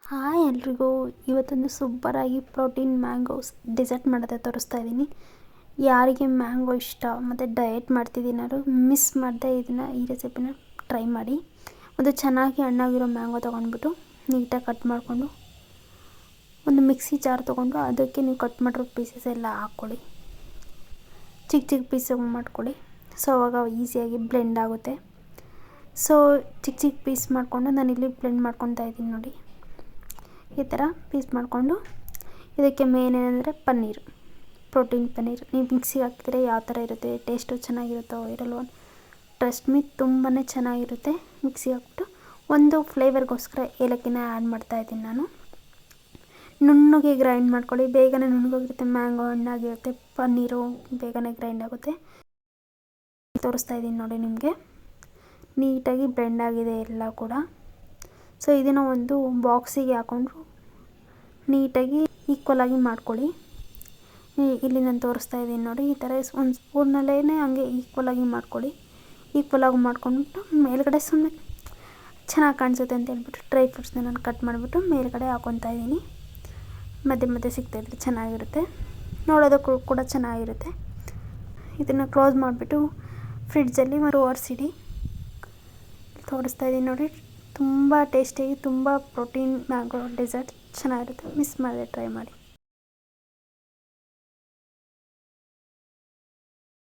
Hi ಎಲ್ರಿಗೂ, ಇವತ್ತೊಂದು ಸೂಪರಾಗಿ ಪ್ರೋಟೀನ್ ಮ್ಯಾಂಗೋಸ್ ಡೆಸರ್ಟ್ ಮಾಡೋದೇ ತೋರಿಸ್ತಾ ಇದ್ದೀನಿ. ಯಾರಿಗೆ ಮ್ಯಾಂಗೋ ಇಷ್ಟ ಮತ್ತು ಡಯಟ್ ಮಾಡ್ತಿದ್ದೀನಾರು ಮಿಸ್ ಮಾಡದೆ ಈ ರೆಸಿಪಿನ ಟ್ರೈ ಮಾಡಿ. ಒಂದು ಚೆನ್ನಾಗಿ ಹಣ್ಣಾಗಿರೋ ಮ್ಯಾಂಗೋ ತೊಗೊಂಡ್ಬಿಟ್ಟು ನೀಟಾಗಿ ಕಟ್ ಮಾಡಿಕೊಂಡು ಒಂದು ಮಿಕ್ಸಿ ಜಾರ್ ತೊಗೊಂಡು ಅದಕ್ಕೆ ನೀವು ಕಟ್ ಮಾಡಿರೋ ಪೀಸಸ್ ಎಲ್ಲ ಹಾಕ್ಕೊಳ್ಳಿ. ಚಿಕ್ಕ ಚಿಕ್ಕ ಪೀಸಾಗಿ ಮಾಡ್ಕೊಳ್ಳಿ. ಸೊ ಅವಾಗ ಈಸಿಯಾಗಿ ಬ್ಲೆಂಡ್ ಆಗುತ್ತೆ. ಸೊ ಚಿಕ್ಕ ಚಿಕ್ಕ ಪೀಸ್ ಮಾಡಿಕೊಂಡು ನಾನಿಲ್ಲಿ ಬ್ಲೆಂಡ್ ಮಾಡ್ಕೊತಾ ಇದ್ದೀನಿ ನೋಡಿ. ಈ ಥರ ಪೀಸ್ ಮಾಡಿಕೊಂಡು ಇದಕ್ಕೆ ಮೇನ್ ಏನಂದರೆ ಪ್ರೋಟೀನ್ ಪನ್ನೀರ್. ನೀವು ಮಿಕ್ಸಿಗೆ ಹಾಕಿದ್ರೆ ಯಾವ ಥರ ಇರುತ್ತೆ, ಟೇಸ್ಟು ಚೆನ್ನಾಗಿರುತ್ತೋ ಇರಲ್ವೋ, ಟ್ರಸ್ಟ್ ಮೀ ತುಂಬಾ ಚೆನ್ನಾಗಿರುತ್ತೆ. ಮಿಕ್ಸಿಗೆ ಹಾಕ್ಬಿಟ್ಟು ಒಂದು ಫ್ಲೇವರ್ಗೋಸ್ಕರ ಏಲಕ್ಕಿನ ಆ್ಯಡ್ ಮಾಡ್ತಾಯಿದ್ದೀನಿ ನಾನು. ನುಣ್ಣಗೆ ಗ್ರೈಂಡ್ ಮಾಡ್ಕೊಳ್ಳಿ, ಬೇಗನೆ ನುಣ್ಣಗೋಗಿರುತ್ತೆ. ಮ್ಯಾಂಗೋ ಹಣ್ಣಾಗಿರುತ್ತೆ, ಪನ್ನೀರು ಬೇಗನೆ ಗ್ರೈಂಡ್ ಆಗುತ್ತೆ. ತೋರಿಸ್ತಾ ಇದ್ದೀನಿ ನೋಡಿ ನಿಮಗೆ. ನೀಟಾಗಿ ಬ್ಲೆಂಡ್ ಆಗಿದೆ ಎಲ್ಲ ಕೂಡ. ಸೊ ಇದನ್ನು ಒಂದು ಬಾಕ್ಸಿಗೆ ಹಾಕ್ಕೊಂಡು ನೀಟಾಗಿ ಈಕ್ವಲಾಗಿ ಮಾಡ್ಕೊಳ್ಳಿ. ಇಲ್ಲಿ ನಾನು ತೋರಿಸ್ತಾ ಇದ್ದೀನಿ ನೋಡಿ. ಈ ಥರ ಒಂದು ಸ್ಪೂನಲ್ಲೇ ಹಂಗೆ ಈಕ್ವಲಾಗಿ ಮಾಡ್ಕೊಳ್ಳಿ. ಈಕ್ವಲಾಗಿ ಮಾಡ್ಕೊಂಡ್ಬಿಟ್ಟು ಮೇಲ್ಗಡೆ ಸುಮ್ಮನೆ ಚೆನ್ನಾಗಿ ಕಾಣಿಸುತ್ತೆ ಅಂತ ಹೇಳ್ಬಿಟ್ಟು ಡ್ರೈ ಫ್ರೂಟ್ಸ್ನ ನಾನು ಕಟ್ ಮಾಡಿಬಿಟ್ಟು ಮೇಲ್ಗಡೆ ಹಾಕ್ಕೊತಾ ಇದ್ದೀನಿ. ಮಧ್ಯೆ ಮಧ್ಯೆ ಸಿಗ್ತಾಯಿದ್ರೆ ಚೆನ್ನಾಗಿರುತ್ತೆ, ನೋಡೋದಕ್ಕೂ ಕೂಡ ಚೆನ್ನಾಗಿರುತ್ತೆ. ಇದನ್ನು ಕ್ಲೋಸ್ ಮಾಡಿಬಿಟ್ಟು ಫ್ರಿಡ್ಜಲ್ಲಿ ಒರೆಸಿಡಿ. ತೋರಿಸ್ತಾ ಇದ್ದೀನಿ ನೋಡಿ. ತುಂಬ ಟೇಸ್ಟಿಯಾಗಿ ತುಂಬ ಪ್ರೋಟೀನ್ ಮ್ಯಾಂಗೋ ಡೆಸರ್ಟ್ ಚೆನ್ನಾಗಿರುತ್ತೆ. ಮಿಸ್ ಮಾಡದೆ ಟ್ರೈ ಮಾಡಿ.